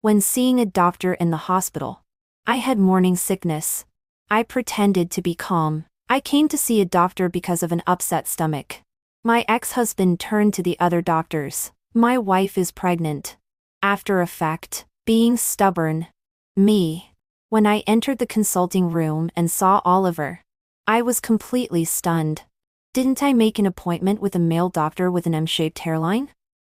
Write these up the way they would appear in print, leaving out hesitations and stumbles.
When seeing a doctor in the hospital, I had morning sickness. I pretended to be calm. I came to see a doctor because of an upset stomach. My ex-husband turned to the other doctors. My wife is pregnant. After effect, being stubborn. Me. When I entered the consulting room and saw Oliver, I was completely stunned. Didn't I make an appointment with a male doctor with an M-shaped hairline?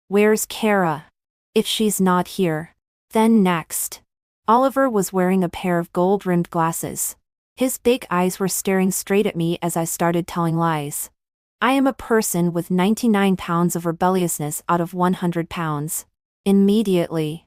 Where's Kara? If she's not here, then next. Oliver was wearing a pair of gold-rimmed glasses. His big eyes were staring straight at me as I started telling lies. I am a person with 99 pounds of rebelliousness out of 100 pounds. Immediately,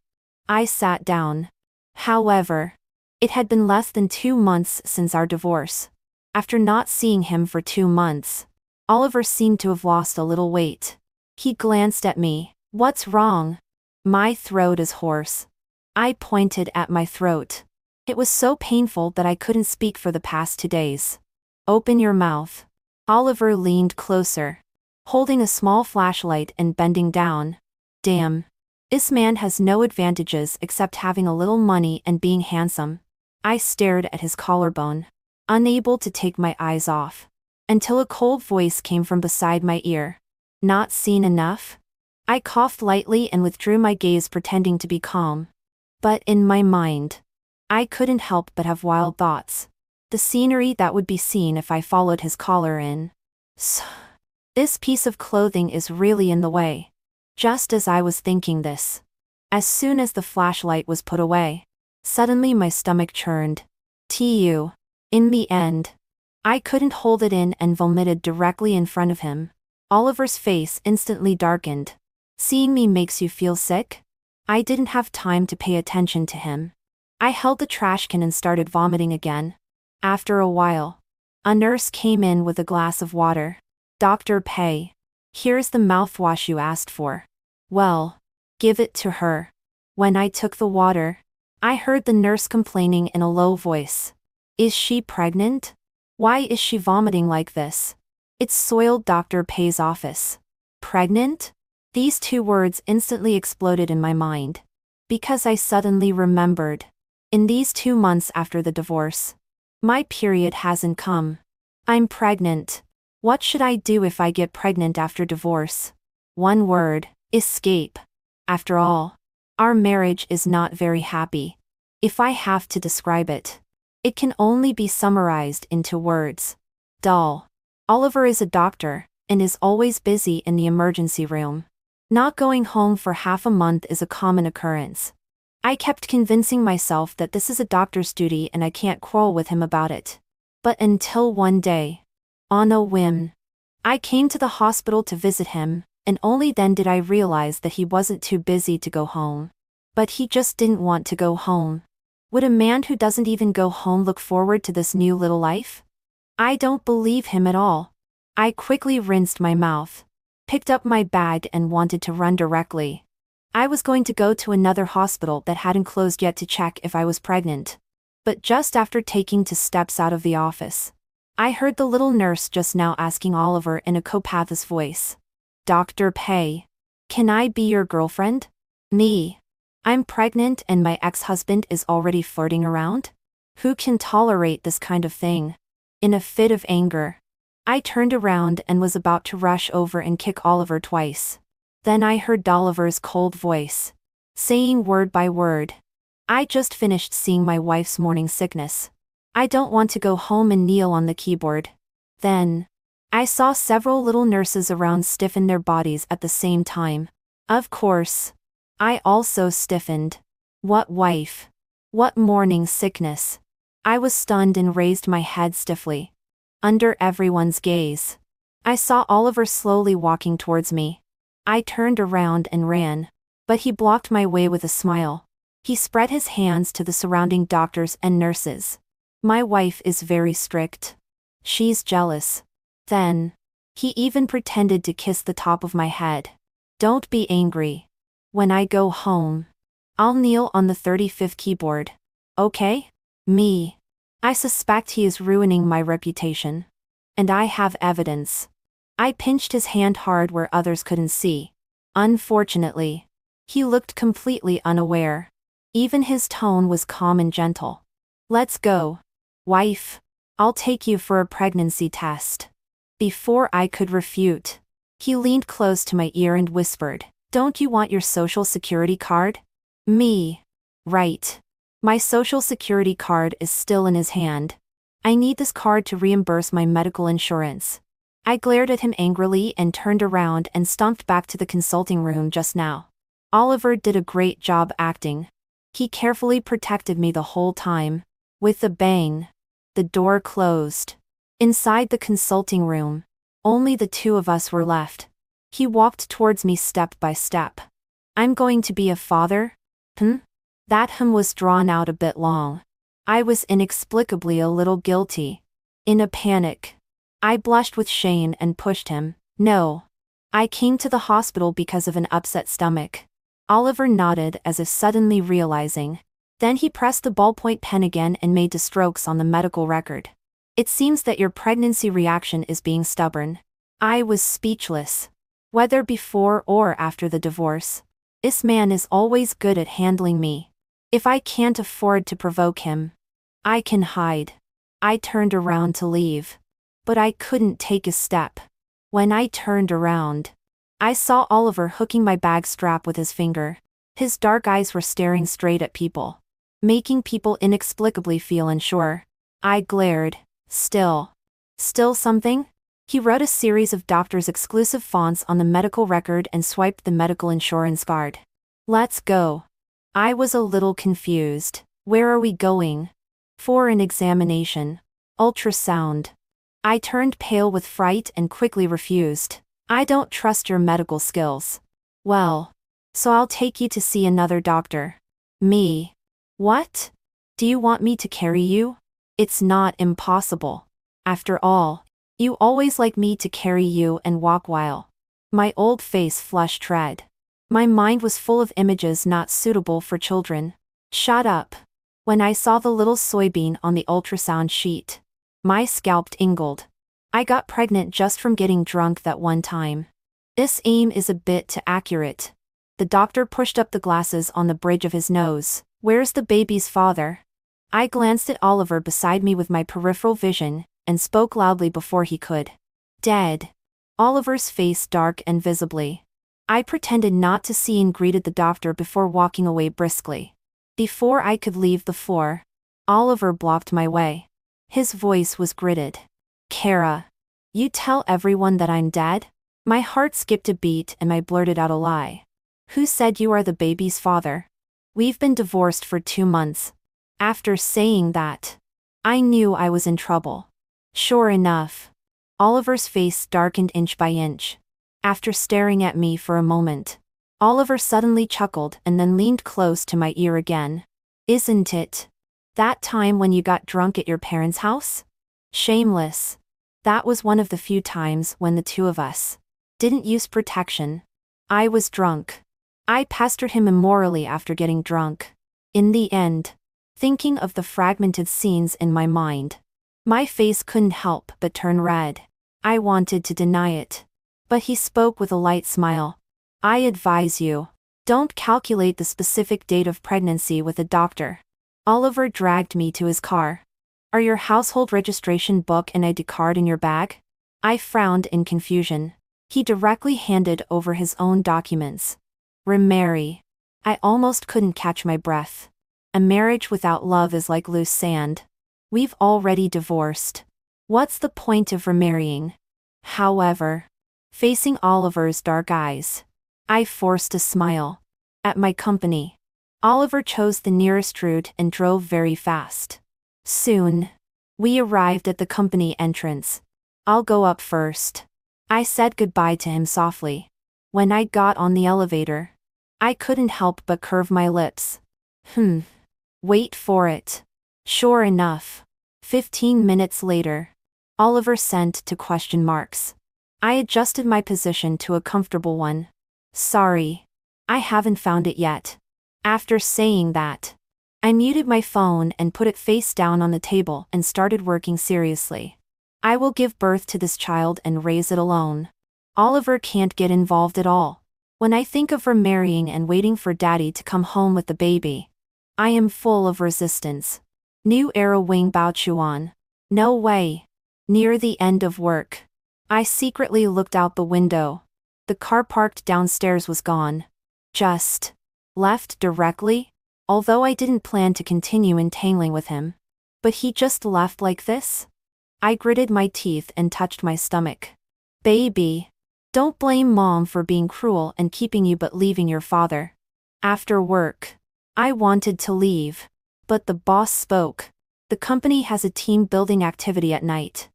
I sat down. However, it had been less than 2 months since our divorce. After not seeing him for 2 months, Oliver seemed to have lost a little weight. He glanced at me. What's wrong? My throat is hoarse. I pointed at my throat. It was so painful that I couldn't speak for the past 2 days. Open your mouth. Oliver leaned closer, holding a small flashlight and bending down. Damn. This man has no advantages except having a little money and being handsome. I stared at his collarbone, unable to take my eyes off, until a cold voice came from beside my ear. Not seen enough? I coughed lightly and withdrew my gaze, pretending to be calm. But in my mind, I couldn't help but have wild thoughts. The scenery that would be seen if I followed his collar in. This piece of clothing is really in the way. Just as I was thinking this, as soon as the flashlight was put away, suddenly my stomach churned. In the end, I couldn't hold it in and vomited directly in front of him. Oliver's face instantly darkened. Seeing me makes you feel sick? I didn't have time to pay attention to him. I held the trash can and started vomiting again. After a while, a nurse came in with a glass of water. Dr. Pei. Here's the mouthwash you asked for. Well, give it to her. When I took the water, I heard the nurse complaining in a low voice. Is she pregnant? Why is she vomiting like this? It soiled Dr. Pei's office. Pregnant? These 2 words instantly exploded in my mind. Because I suddenly remembered. In these 2 months after the divorce, my period hasn't come. I'm pregnant. What should I do if I get pregnant after divorce? One word: escape. After all, our marriage is not very happy. If I have to describe it, it can only be summarized into words. Dull. Oliver is a doctor, and is always busy in the emergency room. Not going home for half a month is a common occurrence. I kept convincing myself that this is a doctor's duty and I can't quarrel with him about it. But until one day, on a whim, I came to the hospital to visit him, and only then did I realize that he wasn't too busy to go home. But he just didn't want to go home. Would a man who doesn't even go home look forward to this new little life? I don't believe him at all. I quickly rinsed my mouth, picked up my bag and wanted to run directly. I was going to go to another hospital that hadn't closed yet to check if I was pregnant. But just after taking 2 steps out of the office, I heard the little nurse just now asking Oliver in a copathous voice. Dr. Pei, can I be your girlfriend? Me. I'm pregnant and my ex-husband is already flirting around? Who can tolerate this kind of thing? In a fit of anger, I turned around and was about to rush over and kick Oliver twice. Then I heard Oliver's cold voice, saying word by word, I just finished seeing my wife's morning sickness. I don't want to go home and kneel on the keyboard. Then, I saw several little nurses around stiffen their bodies at the same time. Of course, I also stiffened. What wife? What morning sickness? I was stunned and raised my head stiffly. Under everyone's gaze, I saw Oliver slowly walking towards me. I turned around and ran, but he blocked my way with a smile. He spread his hands to the surrounding doctors and nurses. My wife is very strict. She's jealous. Then, he even pretended to kiss the top of my head. Don't be angry. When I go home, I'll kneel on the 35th keyboard. Okay? Me. I suspect he is ruining my reputation. And I have evidence. I pinched his hand hard where others couldn't see. Unfortunately, he looked completely unaware. Even his tone was calm and gentle. Let's go. Wife. I'll take you for a pregnancy test. Before I could refute, he leaned close to my ear and whispered, Don't you want your social security card? Me. Right. My social security card is still in his hand. I need this card to reimburse my medical insurance. I glared at him angrily and turned around and stomped back to the consulting room just now. Oliver did a great job acting. He carefully protected me the whole time. With a bang, the door closed. Inside the consulting room, only the two of us were left. He walked towards me step by step. I'm going to be a father? That was drawn out a bit long. I was inexplicably a little guilty. In a panic, I blushed with shame and pushed him. No. I came to the hospital because of an upset stomach. Oliver nodded as if suddenly realizing. Then he pressed the ballpoint pen again and made the strokes on the medical record. It seems that your pregnancy reaction is being stubborn. I was speechless. Whether before or after the divorce, this man is always good at handling me. If I can't afford to provoke him, I can hide. I turned around to leave. But I couldn't take a step. When I turned around, I saw Oliver hooking my bag strap with his finger. His dark eyes were staring straight at people, making people inexplicably feel unsure. I glared. Still something? He wrote a series of doctor's exclusive fonts on the medical record and swiped the medical insurance card. Let's go. I was a little confused. Where are we going? For an examination. Ultrasound. I turned pale with fright and quickly refused. I don't trust your medical skills. Well, so I'll take you to see another doctor. Me. What? Do you want me to carry you? It's not impossible. After all, you always like me to carry you and walk while. My old face flushed red. My mind was full of images not suitable for children. Shut up. When I saw the little soybean on the ultrasound sheet, my scalp tingled. I got pregnant just from getting drunk that one time. This aim is a bit too accurate. The doctor pushed up the glasses on the bridge of his nose. Where's the baby's father? I glanced at Oliver beside me with my peripheral vision, and spoke loudly before he could. Dead. Oliver's face dark and visibly. I pretended not to see and greeted the doctor before walking away briskly. Before I could leave the floor, Oliver blocked my way. His voice was gritted. Kara, you tell everyone that I'm dead? My heart skipped a beat and I blurted out a lie. Who said you are the baby's father? We've been divorced for 2 months. After saying that, I knew I was in trouble. Sure enough, Oliver's face darkened inch by inch. After staring at me for a moment, Oliver suddenly chuckled and then leaned close to my ear again. Isn't it that time when you got drunk at your parents' house? Shameless. That was one of the few times when the two of us didn't use protection. I was drunk. I pestered him immorally after getting drunk. In the end, thinking of the fragmented scenes in my mind, my face couldn't help but turn red. I wanted to deny it. But he spoke with a light smile. I advise you, don't calculate the specific date of pregnancy with a doctor. Oliver dragged me to his car. Are your household registration book and ID card in your bag? I frowned in confusion. He directly handed over his own documents. Remarry. I almost couldn't catch my breath. A marriage without love is like loose sand. We've already divorced. What's the point of remarrying? However, facing Oliver's dark eyes, I forced a smile. At my company, Oliver chose the nearest route and drove very fast. Soon, we arrived at the company entrance. I'll go up first. I said goodbye to him softly. When I got on the elevator, I couldn't help but curve my lips. Wait for it. Sure enough, 15 minutes later, Oliver sent to question marks. I adjusted my position to a comfortable one. Sorry, I haven't found it yet. After saying that, I muted my phone and put it face down on the table and started working seriously. I will give birth to this child and raise it alone. Oliver can't get involved at all. When I think of remarrying and waiting for daddy to come home with the baby, I am full of resistance. New era Wing Baochuan. No way. Near the end of work. I secretly looked out the window. The car parked downstairs was gone. Just left directly? Although I didn't plan to continue entangling with him. But he just left like this? I gritted my teeth and touched my stomach. Baby. Don't blame mom for being cruel and keeping you but leaving your father. After work. I wanted to leave. But the boss spoke. The company has a team building activity at night.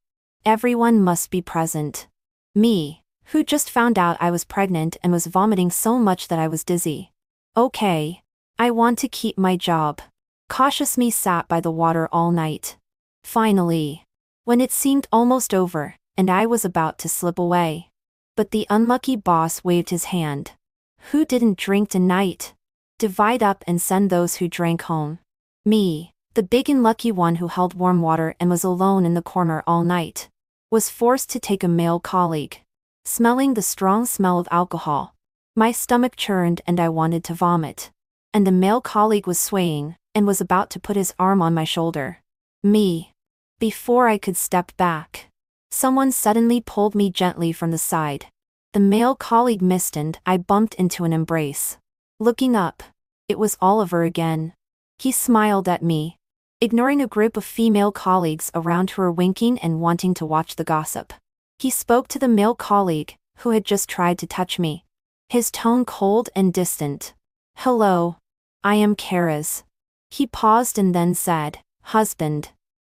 Everyone must be present. Me, who just found out I was pregnant and was vomiting so much that I was dizzy. Okay. I want to keep my job. Cautious me sat by the water all night. Finally. When it seemed almost over, and I was about to slip away. But the unlucky boss waved his hand. Who didn't drink tonight? Divide up and send those who drank home. Me, the big and lucky one who held warm water and was alone in the corner all night, was forced to take a male colleague. Smelling the strong smell of alcohol, my stomach churned and I wanted to vomit. And the male colleague was swaying, and was about to put his arm on my shoulder. Me. Before I could step back, someone suddenly pulled me gently from the side. The male colleague missed and I bumped into an embrace. Looking up, it was Oliver again. He smiled at me, ignoring a group of female colleagues around who were winking and wanting to watch the gossip. He spoke to the male colleague, who had just tried to touch me. His tone cold and distant. Hello. I am Kara's. He paused and then said, husband.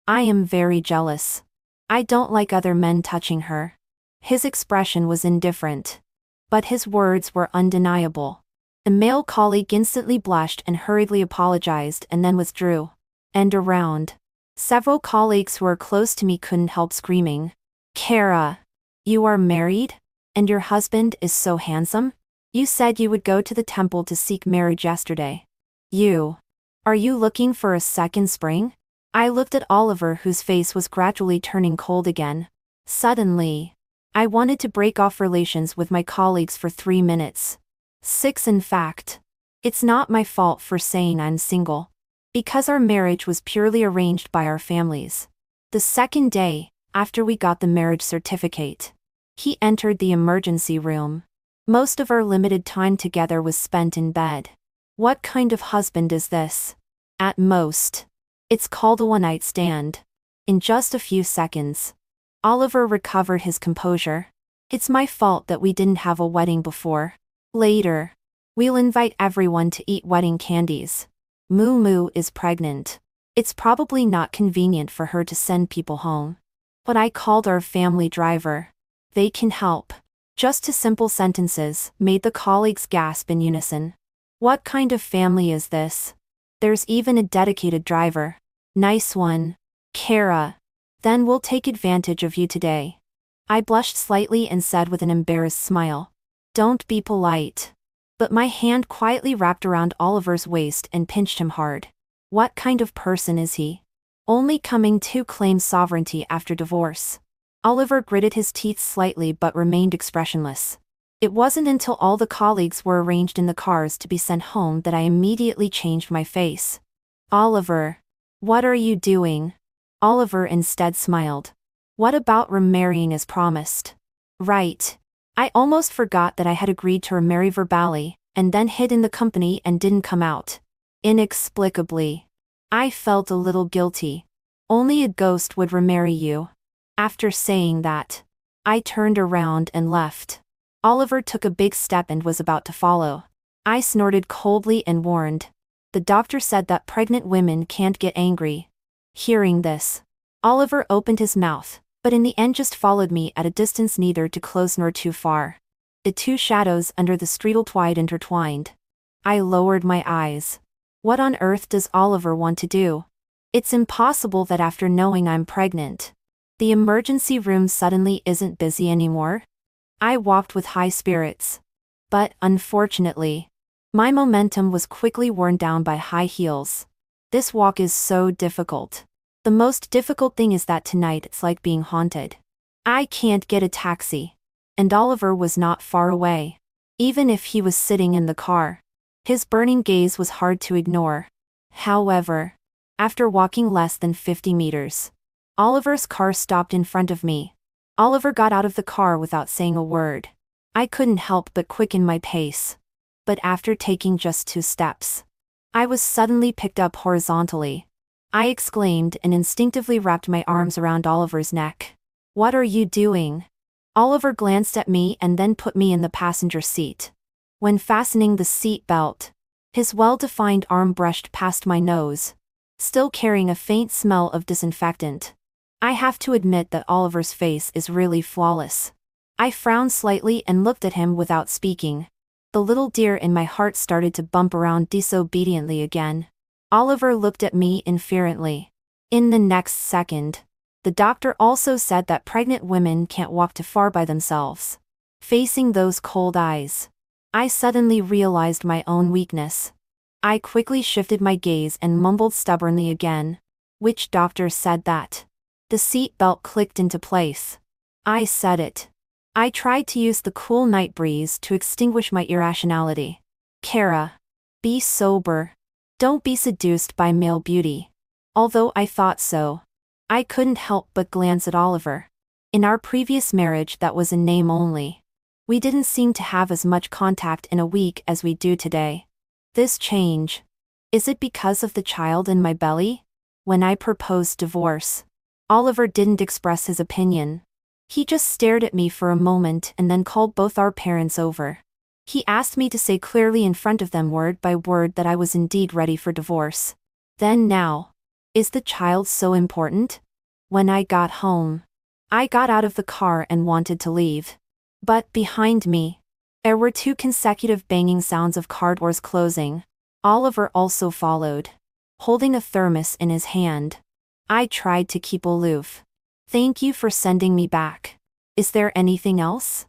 I am very jealous. I don't like other men touching her. His expression was indifferent. But his words were undeniable. The male colleague instantly blushed and hurriedly apologized and then withdrew. And around. Several colleagues who were close to me couldn't help screaming. Kara. You are married? And your husband is so handsome? You said you would go to the temple to seek marriage yesterday. Are you looking for a second spring? I looked at Oliver, whose face was gradually turning cold again. Suddenly, I wanted to break off relations with my colleagues for 3 minutes. 6 in fact. It's not my fault for saying I'm single. Because our marriage was purely arranged by our families. The second day, after we got the marriage certificate, he entered the emergency room. Most of our limited time together was spent in bed. What kind of husband is this? At most, it's called a one-night stand. In just a few seconds, Oliver recovered his composure. It's my fault that we didn't have a wedding before. Later, we'll invite everyone to eat wedding candies. Moo Moo is pregnant. It's probably not convenient for her to send people home. But I called our family driver. They can help. Just 2 simple sentences made the colleagues gasp in unison. What kind of family is this? There's even a dedicated driver. Nice one. Kara. Then we'll take advantage of you today. I blushed slightly and said with an embarrassed smile. Don't be polite. But my hand quietly wrapped around Oliver's waist and pinched him hard. What kind of person is he? Only coming to claim sovereignty after divorce. Oliver gritted his teeth slightly but remained expressionless. It wasn't until all the colleagues were arranged in the cars to be sent home that I immediately changed my face. Oliver. What are you doing? Oliver instead smiled. What about remarrying as promised? Right. I almost forgot that I had agreed to remarry verbally, and then hid in the company and didn't come out. Inexplicably. I felt a little guilty. Only a ghost would remarry you. After saying that, I turned around and left. Oliver took a big step and was about to follow. I snorted coldly and warned. The doctor said that pregnant women can't get angry. Hearing this, Oliver opened his mouth, but in the end just followed me at a distance neither too close nor too far. The 2 shadows under the streetlight intertwined. I lowered my eyes. What on earth does Oliver want to do? It's impossible that after knowing I'm pregnant, the emergency room suddenly isn't busy anymore. I walked with high spirits. But, unfortunately, my momentum was quickly worn down by high heels. This walk is so difficult. The most difficult thing is that tonight it's like being haunted. I can't get a taxi. And Oliver was not far away. Even if he was sitting in the car. His burning gaze was hard to ignore. However, after walking less than 50 meters, Oliver's car stopped in front of me. Oliver got out of the car without saying a word. I couldn't help but quicken my pace. But after taking just 2 steps, I was suddenly picked up horizontally. I exclaimed and instinctively wrapped my arms around Oliver's neck. "What are you doing?" Oliver glanced at me and then put me in the passenger seat. When fastening the seat belt, his well-defined arm brushed past my nose, still carrying a faint smell of disinfectant. I have to admit that Oliver's face is really flawless. I frowned slightly and looked at him without speaking. The little deer in my heart started to bump around disobediently again. Oliver looked at me inferently. In the next second, the doctor also said that pregnant women can't walk too far by themselves. Facing those cold eyes, I suddenly realized my own weakness. I quickly shifted my gaze and mumbled stubbornly again. "Which doctor said that?" The seat belt clicked into place. I said it. I tried to use the cool night breeze to extinguish my irrationality. "Kara, be sober. Don't be seduced by male beauty." Although I thought so, I couldn't help but glance at Oliver. In our previous marriage that was in name only. We didn't seem to have as much contact in a week as we do today. This change. Is it because of the child in my belly? When I proposed divorce, Oliver didn't express his opinion. He just stared at me for a moment and then called both our parents over. He asked me to say clearly in front of them word by word that I was indeed ready for divorce. Then now, is the child so important? When I got home, I got out of the car and wanted to leave. But behind me, there were 2 consecutive banging sounds of car doors closing. Oliver also followed, holding a thermos in his hand. I tried to keep aloof. "Thank you for sending me back. Is there anything else?"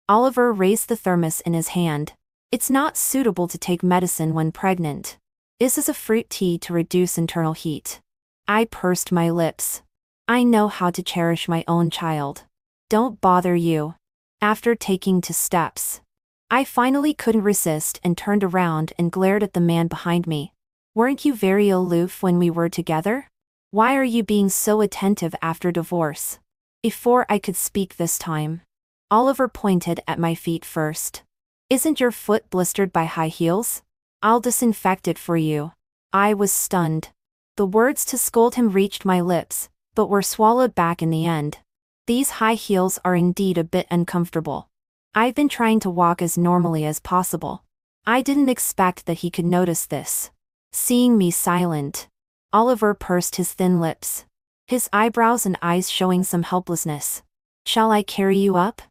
Oliver raised the thermos in his hand. "It's not suitable to take medicine when pregnant. This is a fruit tea to reduce internal heat." I pursed my lips. I know how to cherish my own child. Don't bother you. After taking 2 steps, I finally couldn't resist and turned around and glared at the man behind me. "Weren't you very aloof when we were together? Why are you being so attentive after divorce?" Before I could speak this time, Oliver pointed at my feet first. "Isn't your foot blistered by high heels? I'll disinfect it for you." I was stunned. The words to scold him reached my lips, but were swallowed back in the end. These high heels are indeed a bit uncomfortable. I've been trying to walk as normally as possible. I didn't expect that he could notice this. Seeing me silent, Oliver pursed his thin lips, his eyebrows and eyes showing some helplessness. "Shall I carry you up?"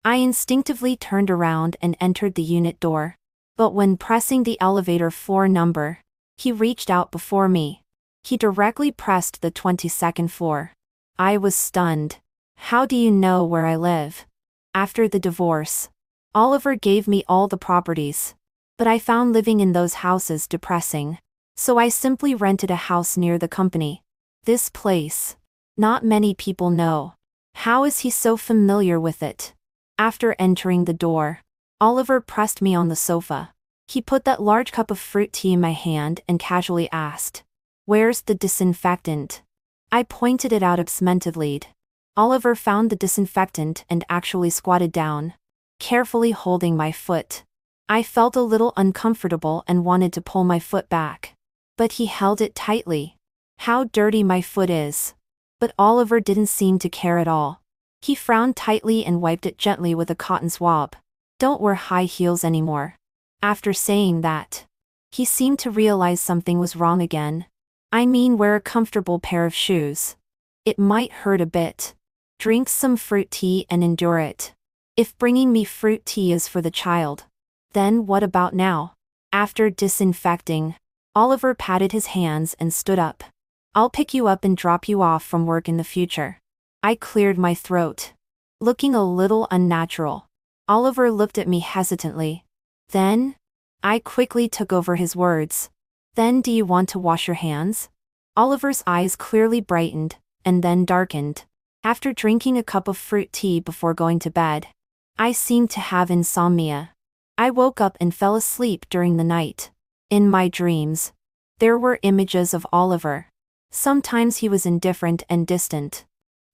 I instinctively turned around and entered the unit door. But when pressing the elevator floor number, he reached out before me. He directly pressed the 22nd floor. I was stunned. "How do you know where I live?" After the divorce, Oliver gave me all the properties. But I found living in those houses depressing. So I simply rented a house near the company. This place. Not many people know. How is he so familiar with it? After entering the door, Oliver pressed me on the sofa. He put that large cup of fruit tea in my hand and casually asked, "Where's the disinfectant?" I pointed it out absentmindedly. Oliver found the disinfectant and actually squatted down, carefully holding my foot. I felt a little uncomfortable and wanted to pull my foot back. But he held it tightly. How dirty my foot is. But Oliver didn't seem to care at all. He frowned tightly and wiped it gently with a cotton swab. "Don't wear high heels anymore." After saying that, he seemed to realize something was wrong again. "I mean, wear a comfortable pair of shoes. It might hurt a bit. Drink some fruit tea and endure it. If bringing me fruit tea is for the child, then what about now?" After disinfecting, Oliver patted his hands and stood up. "I'll pick you up and drop you off from work in the future." I cleared my throat, looking a little unnatural. Oliver looked at me hesitantly. "Then?" I quickly took over his words. "Then do you want to wash your hands?" Oliver's eyes clearly brightened, and then darkened. After drinking a cup of fruit tea before going to bed, I seemed to have insomnia. I woke up and fell asleep during the night. In my dreams, There were images of Oliver. Sometimes he was indifferent and distant.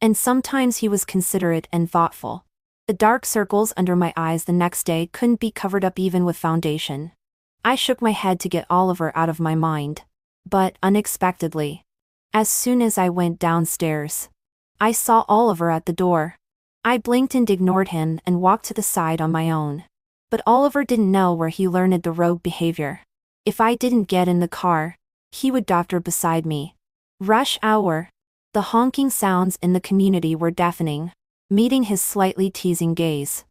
And sometimes he was considerate and thoughtful. The dark circles under my eyes the next day couldn't be covered up even with foundation. I shook my head to get Oliver out of my mind. But, unexpectedly, as soon as I went downstairs, I saw Oliver at the door. I blinked and ignored him and walked to the side on my own. But Oliver didn't know where he learned the rogue behavior. If I didn't get in the car, he would doctor beside me. Rush hour. The honking sounds in the community were deafening, meeting his slightly teasing gaze.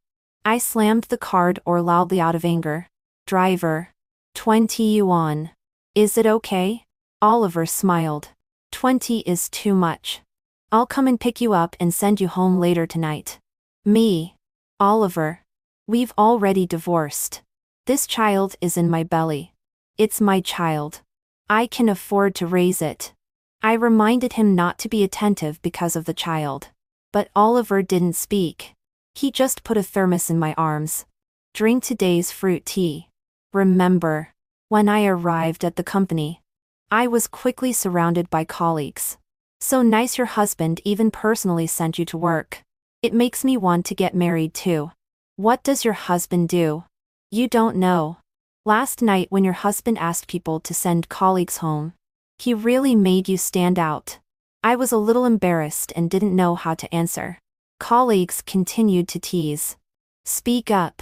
I slammed the car door loudly out of anger. Driver. 20 yuan. Is it okay? Oliver smiled. 20 is too much. I'll come and pick you up and send you home later tonight. Me. Oliver. We've already divorced. This child is in my belly. It's my child. I can afford to raise it. I reminded him not to be attentive because of the child. But Oliver didn't speak. He just put a thermos in my arms. Drink today's fruit tea. Remember, when I arrived at the company, I was quickly surrounded by colleagues. So nice your husband even personally sent you to work. It makes me want to get married too. What does your husband do? You don't know. Last night when your husband asked people to send colleagues home, he really made you stand out. I was a little embarrassed and didn't know how to answer. Colleagues continued to tease. Speak up.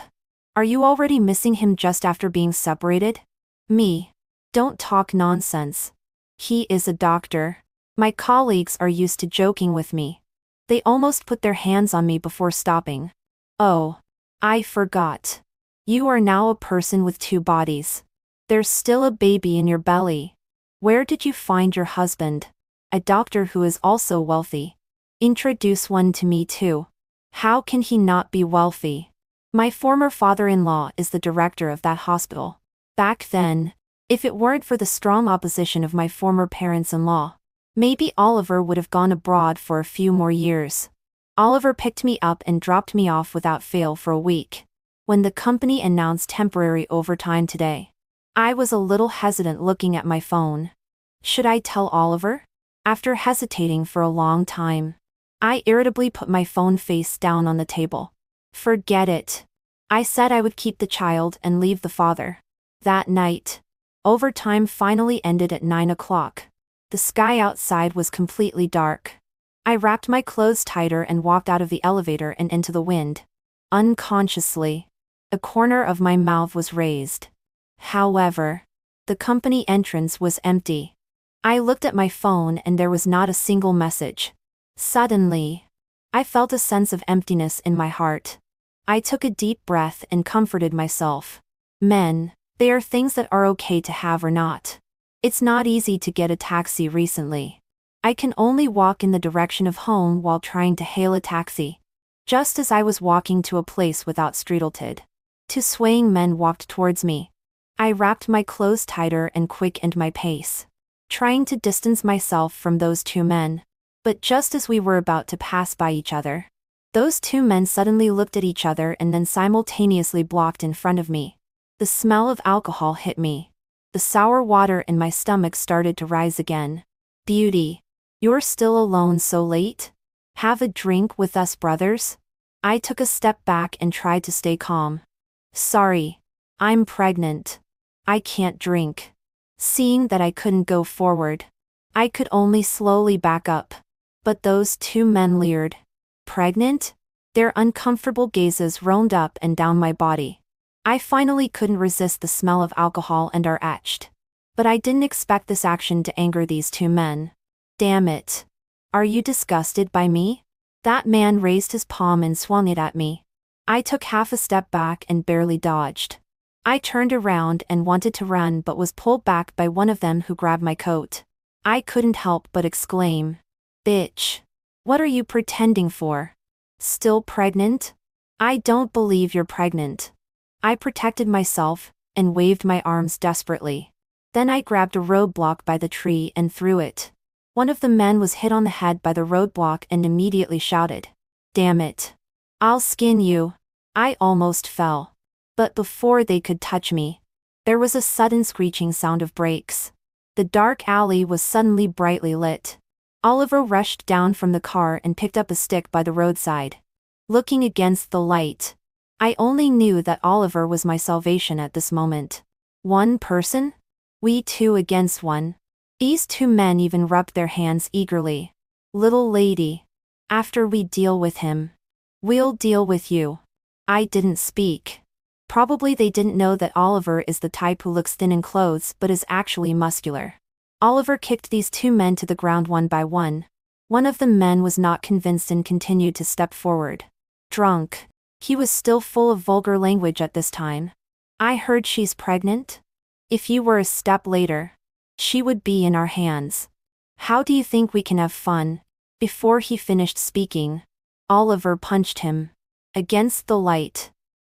Are you already missing him just after being separated? Me. Don't talk nonsense. He is a doctor. My colleagues are used to joking with me. They almost put their hands on me before stopping. Oh. I forgot. You are now a person with two bodies. There's still a baby in your belly. Where did you find your husband? A doctor who is also wealthy. Introduce one to me too. How can he not be wealthy? My former father-in-law is the director of that hospital. Back then, if it weren't for the strong opposition of my former parents-in-law, maybe Oliver would have gone abroad for a few more years. Oliver picked me up and dropped me off without fail for a week. When the company announced temporary overtime today, I was a little hesitant looking at my phone. Should I tell Oliver? After hesitating for a long time, I irritably put my phone face down on the table. Forget it. I said I would keep the child and leave the father. That night, overtime finally ended at 9 o'clock. The sky outside was completely dark. I wrapped my clothes tighter and walked out of the elevator and into the wind. Unconsciously, a corner of my mouth was raised. However, the company entrance was empty. I looked at my phone and there was not a single message. Suddenly, I felt a sense of emptiness in my heart. I took a deep breath and comforted myself. Men, they are things that are okay to have or not. It's not easy to get a taxi recently. I can only walk in the direction of home while trying to hail a taxi. Just as I was walking to a place without streetlighted, two swaying men walked towards me. I wrapped my clothes tighter and quickened my pace, trying to distance myself from those two men. But just as we were about to pass by each other, those two men suddenly looked at each other and then simultaneously blocked in front of me. The smell of alcohol hit me. The sour water in my stomach started to rise again. Beauty, you're still alone so late? Have a drink with us, brothers? I took a step back and tried to stay calm. Sorry. I'm pregnant. I can't drink. Seeing that I couldn't go forward, I could only slowly back up. But those two men leered. Pregnant? Their uncomfortable gazes roamed up and down my body. I finally couldn't resist the smell of alcohol and our etched. But I didn't expect this action to anger these two men. Damn it. Are you disgusted by me? That man raised his palm and swung it at me. I took half a step back and barely dodged. I turned around and wanted to run but was pulled back by one of them who grabbed my coat. I couldn't help but exclaim. Bitch. What are you pretending for? Still pregnant? I don't believe you're pregnant. I protected myself and waved my arms desperately. Then I grabbed a roadblock by the tree and threw it. One of the men was hit on the head by the roadblock and immediately shouted, Damn it. I'll skin you. I almost fell. But before they could touch me, there was a sudden screeching sound of brakes. The dark alley was suddenly brightly lit. Oliver rushed down from the car and picked up a stick by the roadside. Looking against the light, I only knew that Oliver was my salvation at this moment. One person? We two against one. These two men even rubbed their hands eagerly. Little lady. After we deal with him, we'll deal with you. I didn't speak. Probably they didn't know that Oliver is the type who looks thin in clothes but is actually muscular. Oliver kicked these two men to the ground one by one. One of the men was not convinced and continued to step forward. Drunk. He was still full of vulgar language at this time. I heard she's pregnant? If you were a step later, she would be in our hands. How do you think we can have fun? Before he finished speaking, Oliver punched him. Against the light,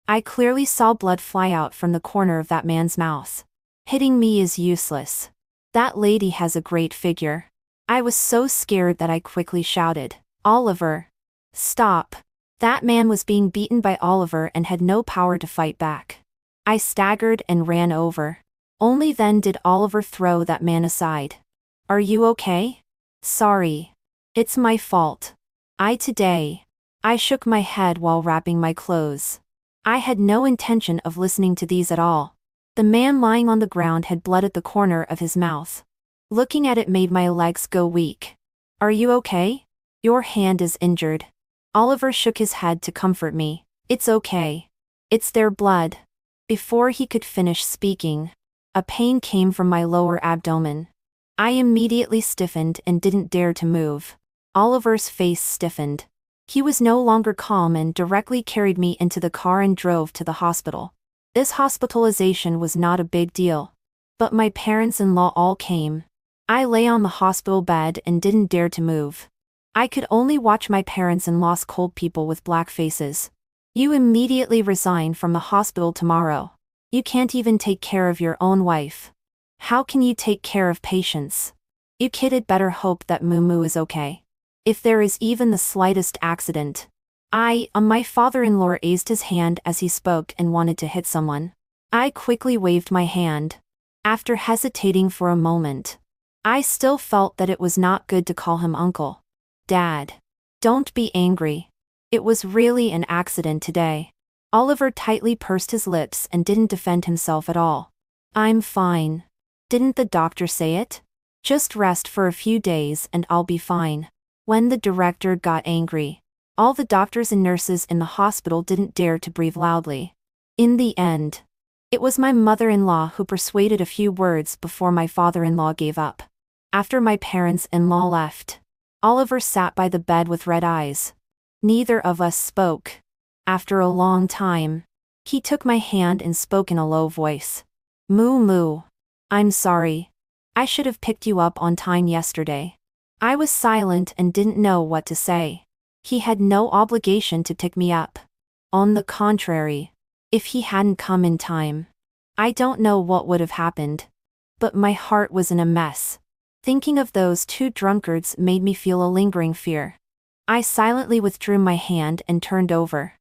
I clearly saw blood fly out from the corner of that man's mouth. Hitting me is useless. That lady has a great figure. I was so scared that I quickly shouted, Oliver, stop. That man was being beaten by Oliver and had no power to fight back. I staggered and ran over. Only then did Oliver throw that man aside. Are you okay? Sorry. It's my fault. I shook my head while wrapping my clothes. I had no intention of listening to these at all. The man lying on the ground had blood at the corner of his mouth. Looking at it made my legs go weak. Are you okay? Your hand is injured. Oliver shook his head to comfort me. It's okay. It's their blood. Before he could finish speaking, a pain came from my lower abdomen. I immediately stiffened and didn't dare to move. Oliver's face stiffened. He was no longer calm and directly carried me into the car and drove to the hospital. This hospitalization was not a big deal. But my parents-in-law all came. I lay on the hospital bed and didn't dare to move. I could only watch my parents-in-law's cold people with black faces. You immediately resign from the hospital tomorrow. You can't even take care of your own wife. How can you take care of patients? You kid had better hope that Moo is okay. If there is even the slightest accident. My father-in-law raised his hand as he spoke and wanted to hit someone. I quickly waved my hand. After hesitating for a moment, I still felt that it was not good to call him uncle. Dad. Don't be angry. It was really an accident today. Oliver tightly pursed his lips and didn't defend himself at all. I'm fine. Didn't the doctor say it? Just rest for a few days and I'll be fine. When the director got angry, all the doctors and nurses in the hospital didn't dare to breathe loudly. In the end, it was my mother-in-law who persuaded a few words before my father-in-law gave up. After my parents-in-law left, Oliver sat by the bed with red eyes. Neither of us spoke. After a long time, he took my hand and spoke in a low voice. Moo. I'm sorry. I should have picked you up on time yesterday. I was silent and didn't know what to say. He had no obligation to pick me up. On the contrary, if he hadn't come in time, I don't know what would have happened. But my heart was in a mess. Thinking of those two drunkards made me feel a lingering fear. I silently withdrew my hand and turned over.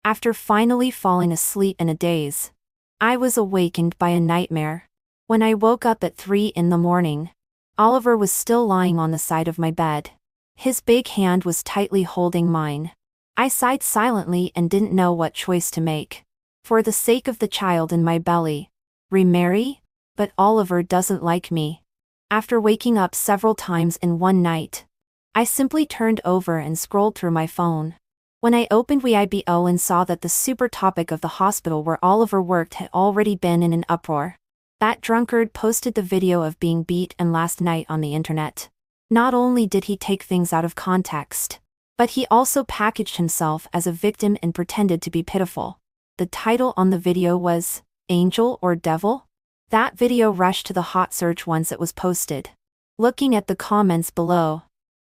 After finally falling asleep in a daze, I was awakened by a nightmare. When I woke up at 3 in the morning, Oliver was still lying on the side of my bed. His big hand was tightly holding mine. I sighed silently and didn't know what choice to make. For the sake of the child in my belly. Remarry? But Oliver doesn't like me. After waking up several times in one night, I simply turned over and scrolled through my phone. When I opened Weibo and saw that the super topic of the hospital where Oliver worked had already been in an uproar. That drunkard posted the video of being beat and last night on the internet. Not only did he take things out of context, but he also packaged himself as a victim and pretended to be pitiful. The title on the video was, Angel or Devil? That video rushed to the hot search once it was posted. Looking at the comments below,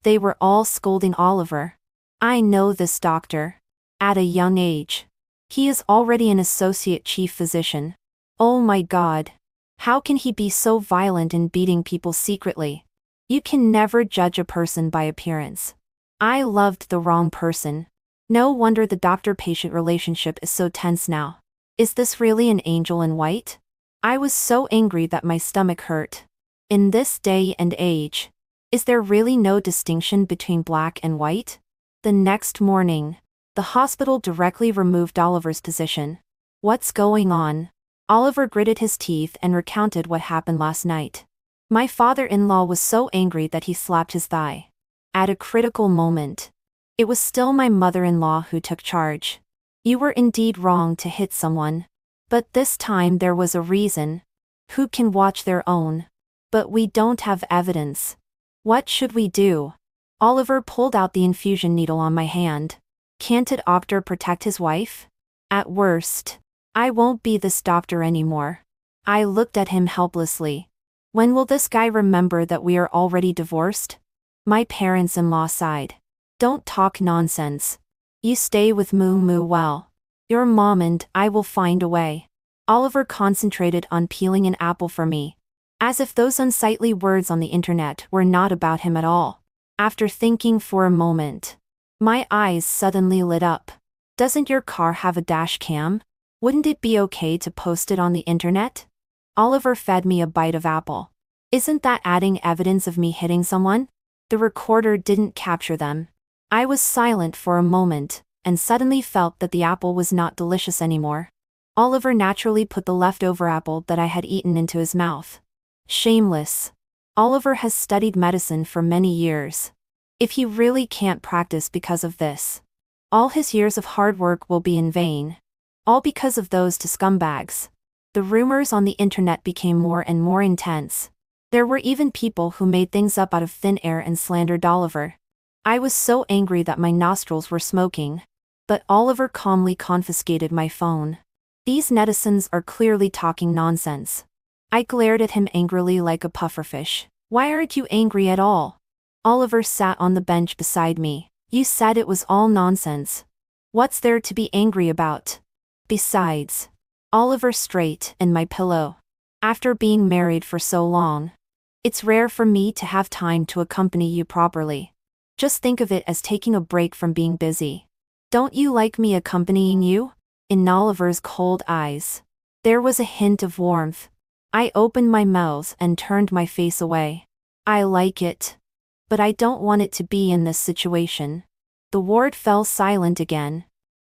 they were all scolding Oliver. I know this doctor. At a young age. He is already an associate chief physician. Oh my God. How can he be so violent in beating people secretly? You can never judge a person by appearance. I loved the wrong person. No wonder the doctor-patient relationship is so tense now. Is this really an angel in white? I was so angry that my stomach hurt. In this day and age, is there really no distinction between black and white? The next morning, the hospital directly removed Oliver's position. What's going on? Oliver gritted his teeth and recounted what happened last night. My father-in-law was so angry that he slapped his thigh. At a critical moment, it was still my mother-in-law who took charge. You were indeed wrong to hit someone. But this time there was a reason. Who can watch their own? But we don't have evidence. What should we do? Oliver pulled out the infusion needle on my hand. Can't a doctor protect his wife? At worst, I won't be this doctor anymore. I looked at him helplessly. When will this guy remember that we are already divorced? My parents-in-law sighed. Don't talk nonsense. You stay with Moo Moo well. Your mom and I will find a way. Oliver concentrated on peeling an apple for me, as if those unsightly words on the internet were not about him at all. After thinking for a moment, my eyes suddenly lit up. Doesn't your car have a dash cam? Wouldn't it be okay to post it on the internet? Oliver fed me a bite of apple. Isn't that adding evidence of me hitting someone? The recorder didn't capture them. I was silent for a moment, and suddenly felt that the apple was not delicious anymore. Oliver naturally put the leftover apple that I had eaten into his mouth. Shameless. Oliver has studied medicine for many years. If he really can't practice because of this, all his years of hard work will be in vain. All because of those two scumbags. The rumors on the internet became more and more intense. There were even people who made things up out of thin air and slandered Oliver. I was so angry that my nostrils were smoking. But Oliver calmly confiscated my phone. These netizens are clearly talking nonsense. I glared at him angrily like a pufferfish. Why aren't you angry at all? Oliver sat on the bench beside me. You said it was all nonsense. What's there to be angry about? Besides, Oliver straightened my pillow. After being married for so long, it's rare for me to have time to accompany you properly. Just think of it as taking a break from being busy. Don't you like me accompanying you? In Oliver's cold eyes, there was a hint of warmth. I opened my mouth and turned my face away. I like it. But I don't want it to be in this situation. The ward fell silent again.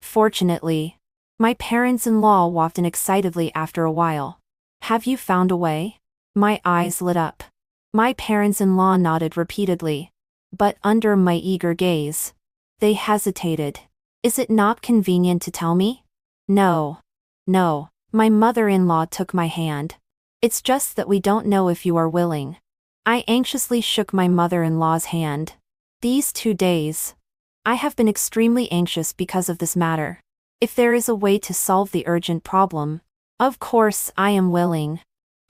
Fortunately, my parents-in-law wafted excitedly after a while. Have you found a way? My eyes lit up. My parents-in-law nodded repeatedly. But under my eager gaze, they hesitated. Is it not convenient to tell me? No. No. My mother-in-law took my hand. It's just that we don't know if you are willing. I anxiously shook my mother-in-law's hand. These 2 days, I have been extremely anxious because of this matter. If there is a way to solve the urgent problem, of course I am willing.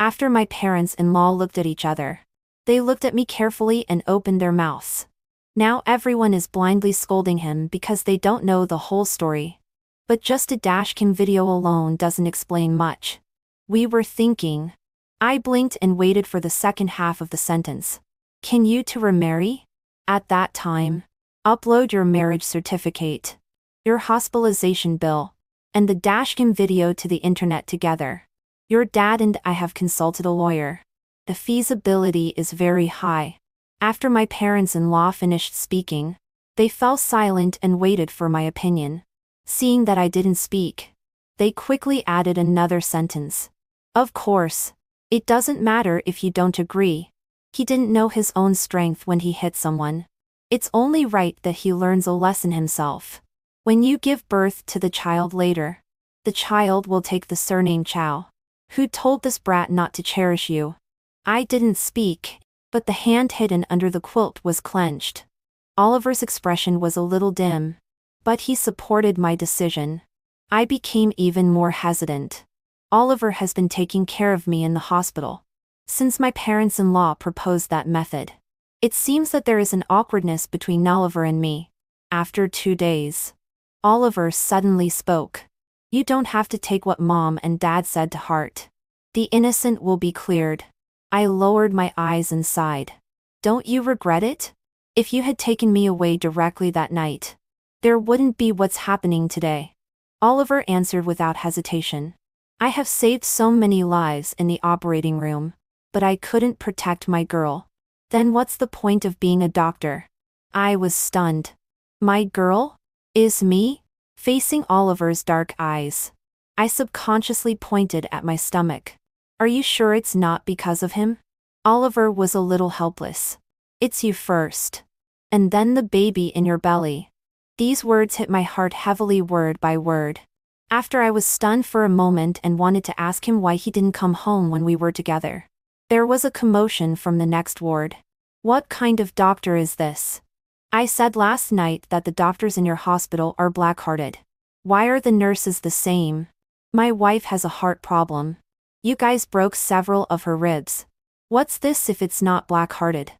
After my parents-in-law looked at each other, they looked at me carefully and opened their mouths. Now everyone is blindly scolding him because they don't know the whole story. But just a dashcam video alone doesn't explain much. We were thinking. I blinked and waited for the second half of the sentence. Can you two remarry? At that time, upload your marriage certificate, your hospitalization bill, and the dashcam video to the internet together. Your dad and I have consulted a lawyer. The feasibility is very high. After my parents-in-law finished speaking, they fell silent and waited for my opinion. Seeing that I didn't speak, they quickly added another sentence. Of course, it doesn't matter if you don't agree. He didn't know his own strength when he hit someone. It's only right that he learns a lesson himself. When you give birth to the child later, the child will take the surname Chow. Who told this brat not to cherish you? I didn't speak, but the hand hidden under the quilt was clenched. Oliver's expression was a little dim, but he supported my decision. I became even more hesitant. Oliver has been taking care of me in the hospital since my parents-in-law proposed that method. It seems that there is an awkwardness between Oliver and me. After 2 days, Oliver suddenly spoke. You don't have to take what Mom and Dad said to heart. The innocent will be cleared. I lowered my eyes and sighed. Don't you regret it? If you had taken me away directly that night, there wouldn't be what's happening today. Oliver answered without hesitation. I have saved so many lives in the operating room. but I couldn't protect my girl. Then what's the point of being a doctor? I was stunned. My girl? Is me? Facing Oliver's dark eyes, I subconsciously pointed at my stomach. Are you sure it's not because of him? Oliver was a little helpless. It's you first. And then the baby in your belly. These words hit my heart heavily word by word. After I was stunned for a moment and wanted to ask him why he didn't come home when we were together, there was a commotion from the next ward. What kind of doctor is this? I said last night that the doctors in your hospital are black-hearted. Why are the nurses the same? My wife has a heart problem. You guys broke several of her ribs. What's this if it's not black-hearted?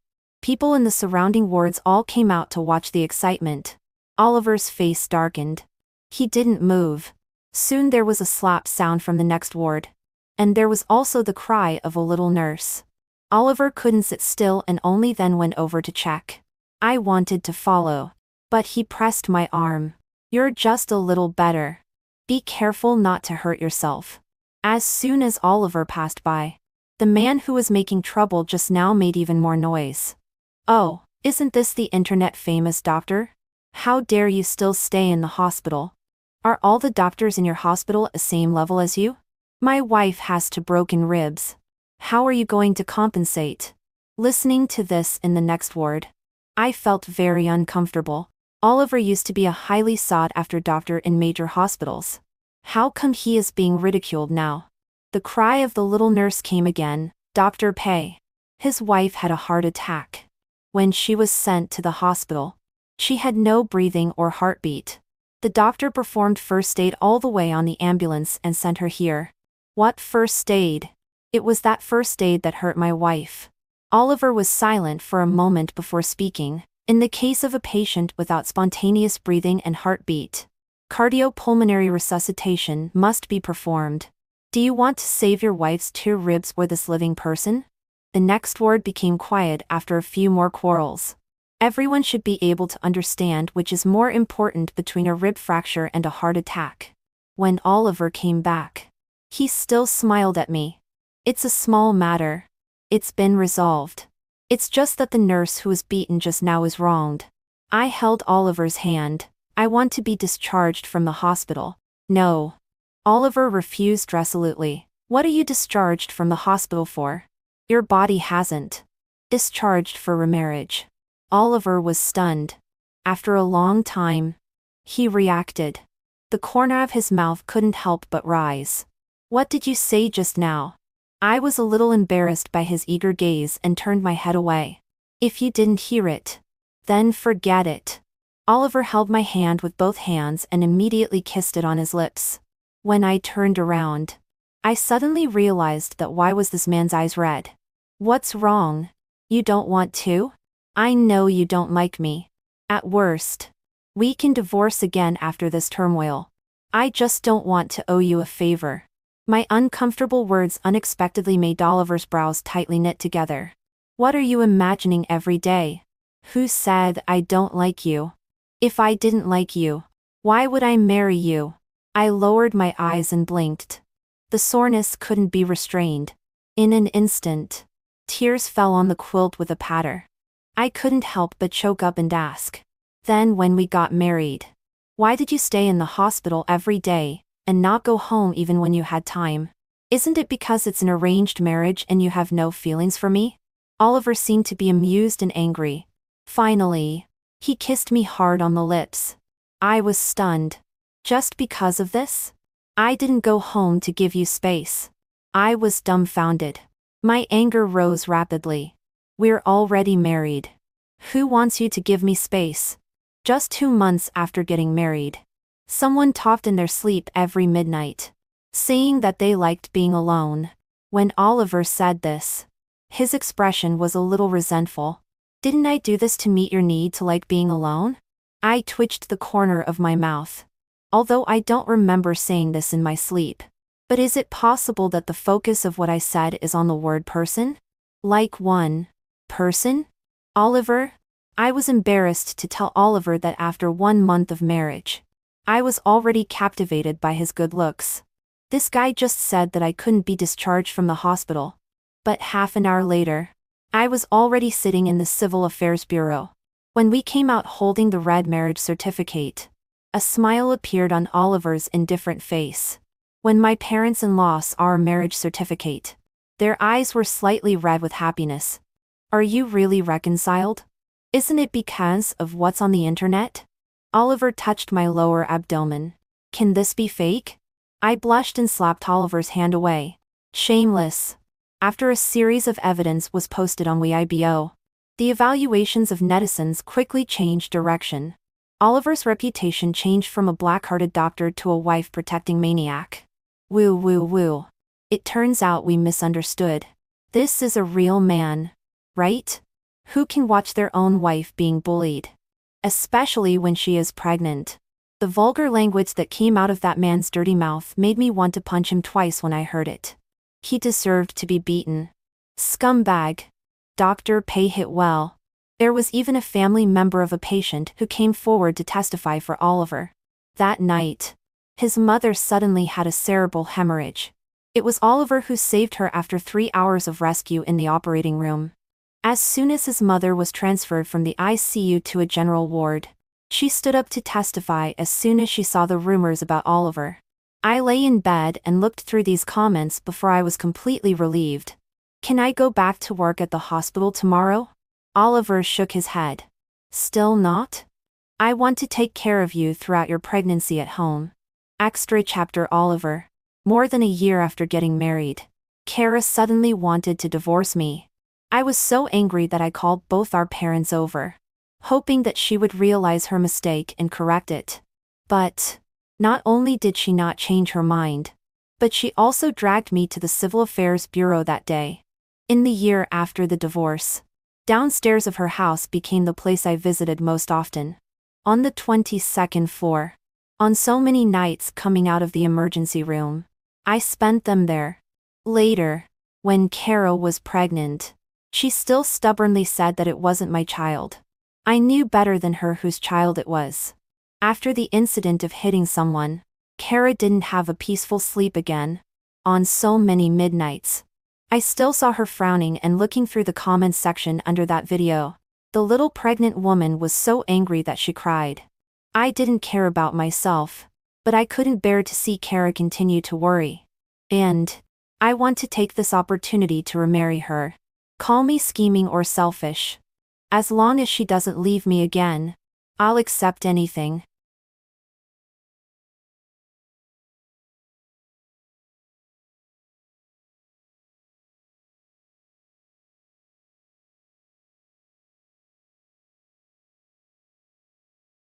People in the surrounding wards all came out to watch the excitement. Oliver's face darkened. He didn't move. Soon there was a slap sound from the next ward. And there was also the cry of a little nurse. Oliver couldn't sit still and only then went over to check. I wanted to follow. But he pressed my arm. You're just a little better. Be careful not to hurt yourself. As soon as Oliver passed by, the man who was making trouble just now made even more noise. Oh, isn't this the internet-famous doctor? How dare you still stay in the hospital? Are all the doctors in your hospital at the same level as you? My wife has 2 broken ribs. How are you going to compensate? Listening to this in the next ward, I felt very uncomfortable. Oliver used to be a highly sought-after doctor in major hospitals. How come he is being ridiculed now? The cry of the little nurse came again. Dr. Pei. His wife had a heart attack. When she was sent to the hospital, she had no breathing or heartbeat. The doctor performed first aid all the way on the ambulance and sent her here. What first aid? It was that first aid that hurt my wife. Oliver was silent for a moment before speaking. In the case of a patient without spontaneous breathing and heartbeat, cardiopulmonary resuscitation must be performed. Do you want to save your wife's 2 ribs or this living person? The next ward became quiet after a few more quarrels. Everyone should be able to understand which is more important between a rib fracture and a heart attack. When Oliver came back, he still smiled at me. It's a small matter. It's been resolved. It's just that the nurse who was beaten just now is wronged. I held Oliver's hand. I want to be discharged from the hospital. No. Oliver refused resolutely. What are you discharged from the hospital for? Your body hasn't. Discharged for remarriage. Oliver was stunned. After a long time, he reacted. The corner of his mouth couldn't help but rise. What did you say just now? I was a little embarrassed by his eager gaze and turned my head away. If you didn't hear it, then forget it. Oliver held my hand with both hands and immediately kissed it on his lips. When I turned around, I suddenly realized that why was this man's eyes red? What's wrong? You don't want to? I know you don't like me. At worst, we can divorce again after this turmoil. I just don't want to owe you a favor. My uncomfortable words unexpectedly made Oliver's brows tightly knit together. What are you imagining every day? Who said I don't like you? If I didn't like you, why would I marry you? I lowered my eyes and blinked. The soreness couldn't be restrained. In an instant, tears fell on the quilt with a patter. I couldn't help but choke up and ask. Then when we got married, why did you stay in the hospital every day, and not go home even when you had time? Isn't it because it's an arranged marriage and you have no feelings for me? Oliver seemed to be amused and angry. Finally, he kissed me hard on the lips. I was stunned. Just because of this? I didn't go home to give you space. I was dumbfounded. My anger rose rapidly. We're already married. Who wants you to give me space? Just 2 months after getting married, someone talked in their sleep every midnight, saying that they liked being alone. When Oliver said this, his expression was a little resentful. Didn't I do this to meet your need to like being alone? I twitched the corner of my mouth. Although I don't remember saying this in my sleep. But is it possible that the focus of what I said is on the word person? Like one person? Oliver? I was embarrassed to tell Oliver that after 1 month of marriage, I was already captivated by his good looks. This guy just said that I couldn't be discharged from the hospital. But half an hour later, I was already sitting in the Civil Affairs Bureau. When we came out holding the red marriage certificate, a smile appeared on Oliver's indifferent face. When my parents-in-law saw our marriage certificate, their eyes were slightly red with happiness. Are you really reconciled? Isn't it because of what's on the internet? Oliver touched my lower abdomen. Can this be fake? I blushed and slapped Oliver's hand away. Shameless. After a series of evidence was posted on Weibo, the evaluations of netizens quickly changed direction. Oliver's reputation changed from a black-hearted doctor to a wife-protecting maniac. Woo woo woo. It turns out we misunderstood. This is a real man, right? Who can watch their own wife being bullied? Especially when she is pregnant. The vulgar language that came out of that man's dirty mouth made me want to punch him twice when I heard it. He deserved to be beaten. Scumbag. Dr. Pei hit well. There was even a family member of a patient who came forward to testify for Oliver. That night, his mother suddenly had a cerebral hemorrhage. It was Oliver who saved her after 3 hours of rescue in the operating room. As soon as his mother was transferred from the ICU to a general ward, she stood up to testify as soon as she saw the rumors about Oliver. I lay in bed and looked through these comments before I was completely relieved. Can I go back to work at the hospital tomorrow? Oliver shook his head. Still not? I want to take care of you throughout your pregnancy at home. Extra chapter Oliver. More than a year after getting married, Kara suddenly wanted to divorce me. I was so angry that I called both our parents over, hoping that she would realize her mistake and correct it. But not only did she not change her mind, but she also dragged me to the Civil Affairs Bureau that day. In the year after the divorce, downstairs of her house became the place I visited most often. On the 22nd floor. On so many nights coming out of the emergency room, I spent them there. Later, when Carol was pregnant, she still stubbornly said that it wasn't my child. I knew better than her whose child it was. After the incident of hitting someone, Kara didn't have a peaceful sleep again. On so many midnights, I still saw her frowning and looking through the comments section under that video. The little pregnant woman was so angry that she cried. I didn't care about myself, but I couldn't bear to see Kara continue to worry. And I want to take this opportunity to remarry her. Call me scheming or selfish. As long as she doesn't leave me again, I'll accept anything.